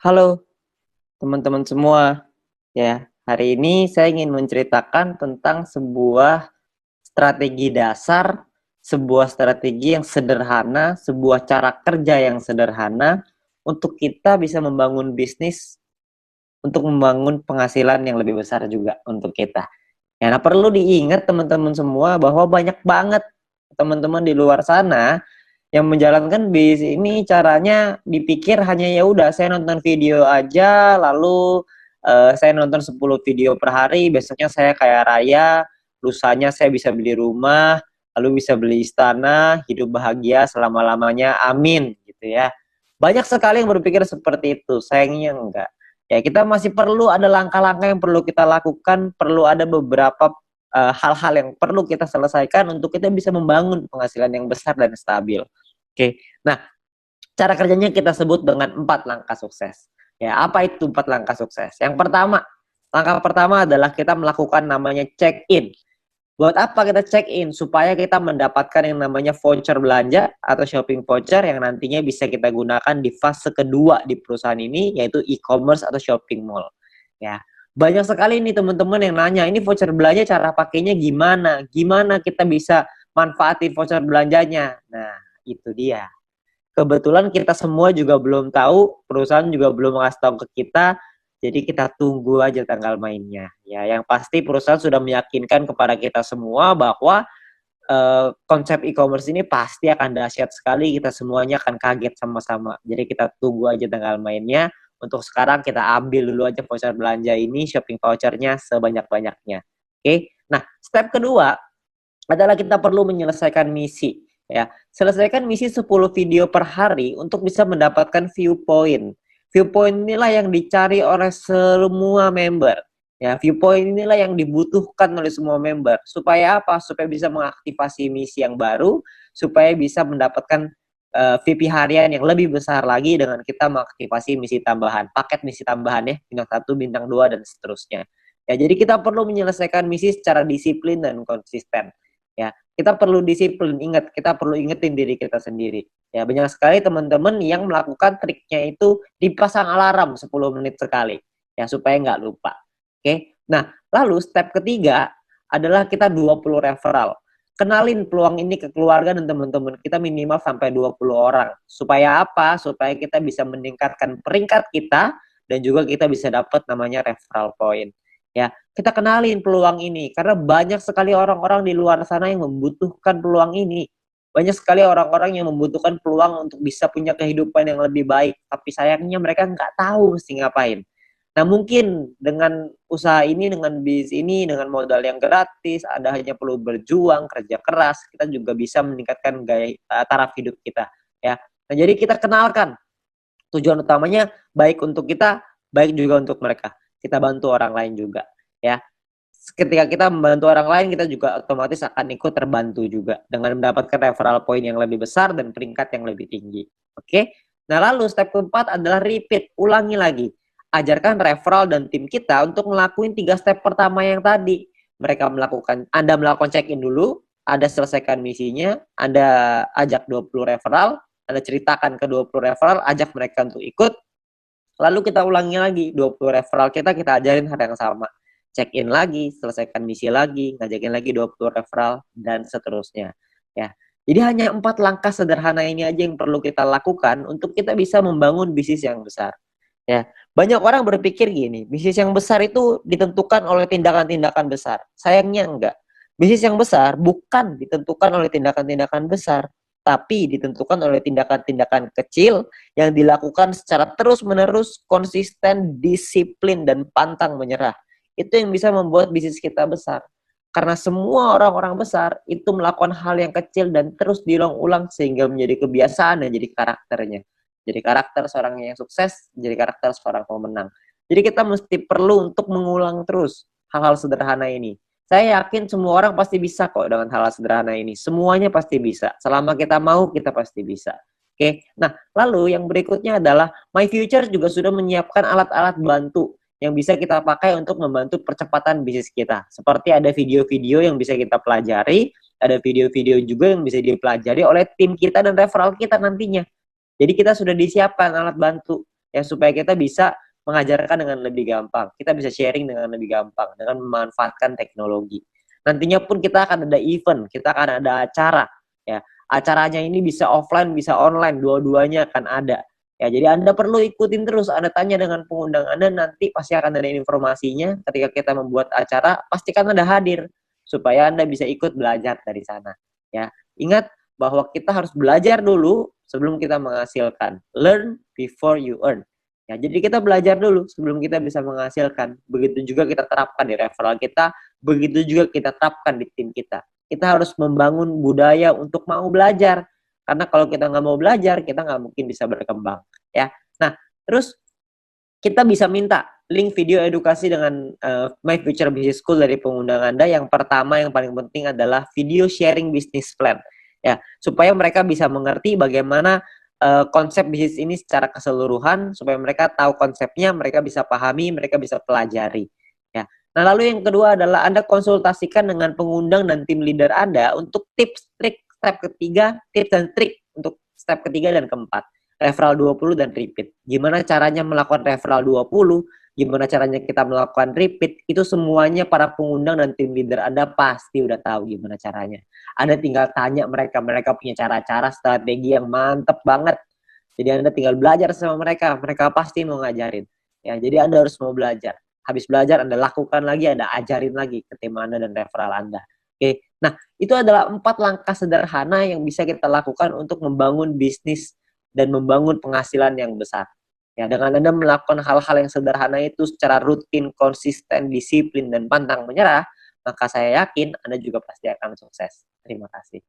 Halo teman-teman semua, ya. Hari ini saya ingin menceritakan tentang sebuah strategi dasar, sebuah strategi yang sederhana, sebuah cara kerja yang sederhana untuk kita bisa membangun bisnis, untuk membangun penghasilan yang lebih besar juga untuk kita. Ya, nah perlu diingat teman-teman semua bahwa banyak banget teman-teman di luar sana yang menjalankan bisnis ini caranya dipikir hanya ya udah saya nonton video aja lalu saya nonton 10 video per hari, besoknya saya kaya raya, lusanya saya bisa beli rumah, lalu bisa beli istana, hidup bahagia selama-lamanya, amin gitu ya. Banyak sekali yang berpikir seperti itu, sayangnya enggak. Ya, kita masih perlu ada langkah-langkah yang perlu kita lakukan, perlu ada beberapa hal-hal yang perlu kita selesaikan untuk kita bisa membangun penghasilan yang besar dan stabil. Oke, nah cara kerjanya kita sebut dengan 4 langkah sukses. Ya, apa itu 4 langkah sukses? Yang pertama, langkah pertama adalah kita melakukan namanya check-in. Buat apa kita check-in? Supaya kita mendapatkan yang namanya voucher belanja atau shopping voucher yang nantinya bisa kita gunakan di fase kedua di perusahaan ini, yaitu e-commerce atau shopping mall. Ya, banyak sekali nih teman-teman yang nanya, ini voucher belanja cara pakainya gimana? Gimana kita bisa manfaatin voucher belanjanya? Nah, itu dia. Kebetulan kita semua juga belum tahu, perusahaan juga belum ngasih tahu ke kita, jadi kita tunggu aja tanggal mainnya. Ya, yang pasti perusahaan sudah meyakinkan kepada kita semua bahwa konsep e-commerce ini pasti akan dahsyat sekali, kita semuanya akan kaget sama-sama. Jadi kita tunggu aja tanggal mainnya. Untuk sekarang kita ambil dulu aja voucher belanja ini, shopping vouchernya sebanyak-banyaknya. Oke, nah step kedua adalah kita perlu menyelesaikan misi. Ya, selesaikan misi 10 video per hari untuk bisa mendapatkan viewpoint. Viewpoint inilah yang dicari oleh semua member. Ya, viewpoint inilah yang dibutuhkan oleh semua member. Supaya apa? Supaya bisa mengaktifasi misi yang baru, supaya bisa mendapatkan VP harian yang lebih besar lagi dengan kita mengaktifasi misi tambahan, paket misi tambahan ya, bintang 1, bintang 2 dan seterusnya. Ya, jadi kita perlu menyelesaikan misi secara disiplin dan konsisten. Ya, kita perlu disiplin, ingat, kita perlu ingetin diri kita sendiri. Ya, banyak sekali teman-teman yang melakukan triknya itu dipasang alarm 10 menit sekali. Ya, supaya nggak lupa. Oke. Nah, lalu step ketiga adalah kita 20 referral. Kenalin peluang ini ke keluarga dan teman-teman kita minimal sampai 20 orang. Supaya apa? Supaya kita bisa meningkatkan peringkat kita dan juga kita bisa dapat namanya referral point. Ya, kita kenalin peluang ini karena banyak sekali orang-orang di luar sana yang membutuhkan peluang ini. Banyak sekali orang-orang yang membutuhkan peluang untuk bisa punya kehidupan yang lebih baik, tapi sayangnya mereka nggak tahu mesti ngapain. Nah, mungkin dengan usaha ini, dengan bisnis ini, dengan modal yang gratis, Anda hanya perlu berjuang, kerja keras, kita juga bisa meningkatkan gaya taraf hidup kita, ya. Nah, jadi kita kenalkan tujuan utamanya baik untuk kita, baik juga untuk mereka. Kita bantu orang lain juga, ya. Ketika kita membantu orang lain, kita juga otomatis akan ikut terbantu juga dengan mendapatkan referral point yang lebih besar dan peringkat yang lebih tinggi. Oke? Nah, lalu step keempat adalah repeat, ulangi lagi. Ajarkan referral dan tim kita untuk ngelakuin 3 step pertama yang tadi. Anda melakukan check-in dulu, Anda selesaikan misinya, Anda ajak 20 referral, Anda ceritakan ke 20 referral, ajak mereka untuk ikut, lalu kita ulangi lagi 20 referral kita ajarin hal yang sama. Check-in lagi, selesaikan misi lagi, ngajakin lagi 20 referral, dan seterusnya. Ya, jadi hanya 4 langkah sederhana ini aja yang perlu kita lakukan untuk kita bisa membangun bisnis yang besar. Ya, banyak orang berpikir gini, bisnis yang besar itu ditentukan oleh tindakan-tindakan besar. Sayangnya enggak. Bisnis yang besar bukan ditentukan oleh tindakan-tindakan besar, tapi ditentukan oleh tindakan-tindakan kecil yang dilakukan secara terus-menerus, konsisten, disiplin, dan pantang menyerah. Itu yang bisa membuat bisnis kita besar. Karena semua orang-orang besar itu melakukan hal yang kecil dan terus diulang-ulang sehingga menjadi kebiasaan dan jadi karakternya. Jadi karakter seorang yang sukses, jadi karakter seorang pemenang. Jadi kita mesti perlu untuk mengulang terus hal-hal sederhana ini. Saya yakin semua orang pasti bisa kok dengan hal-hal sederhana ini. Semuanya pasti bisa. Selama kita mau, kita pasti bisa. Oke. Nah, lalu yang berikutnya adalah My Future juga sudah menyiapkan alat-alat bantu yang bisa kita pakai untuk membantu percepatan bisnis kita. Seperti ada video-video yang bisa kita pelajari, ada video-video juga yang bisa dipelajari oleh tim kita dan referral kita nantinya. Jadi kita sudah disiapkan alat bantu. ya supaya kita bisa mengajarkan dengan lebih gampang, kita bisa sharing dengan lebih gampang dengan memanfaatkan teknologi. Nantinya pun kita akan ada event, kita akan ada acara, ya. Acaranya ini bisa offline, bisa online, dua-duanya akan ada. Ya, jadi Anda perlu ikutin terus, Anda tanya dengan pengundang Anda, nanti pasti akan ada informasinya. Ketika kita membuat acara, pastikan Anda hadir supaya Anda bisa ikut belajar dari sana. Ya, ingat bahwa kita harus belajar dulu sebelum kita menghasilkan. Learn before you earn. Ya, jadi kita belajar dulu sebelum kita bisa menghasilkan. Begitu juga kita terapkan di referral kita, begitu juga kita terapkan di tim kita. Kita harus membangun budaya untuk mau belajar. Karena kalau kita nggak mau belajar, kita nggak mungkin bisa berkembang. Ya, nah terus kita bisa minta link video edukasi dengan My Future Business School dari pengundang Anda. Yang pertama, yang paling penting adalah video sharing business plan. Ya, supaya mereka bisa mengerti bagaimana konsep bisnis ini secara keseluruhan, supaya mereka tahu konsepnya, mereka bisa pahami, mereka bisa pelajari. Ya. Nah, lalu yang kedua adalah Anda konsultasikan dengan pengundang dan tim leader Anda untuk tips, trik, step ketiga, tips dan trik untuk step ketiga dan keempat. Referral 20 dan repeat. Gimana caranya melakukan referral 20, gimana caranya kita melakukan repeat, itu semuanya para pengundang dan tim leader Anda pasti udah tahu gimana caranya. Anda tinggal tanya mereka, mereka punya cara-cara strategi yang mantep banget. Jadi Anda tinggal belajar sama mereka, mereka pasti mau ngajarin. Ya, jadi Anda harus mau belajar. Habis belajar Anda lakukan lagi, Anda ajarin lagi ke tim Anda dan referral Anda. Oke. Nah, itu adalah 4 langkah sederhana yang bisa kita lakukan untuk membangun bisnis dan membangun penghasilan yang besar. Ya, dengan Anda melakukan hal-hal yang sederhana itu secara rutin, konsisten, disiplin, dan pantang menyerah, maka saya yakin Anda juga pasti akan sukses. Terima kasih.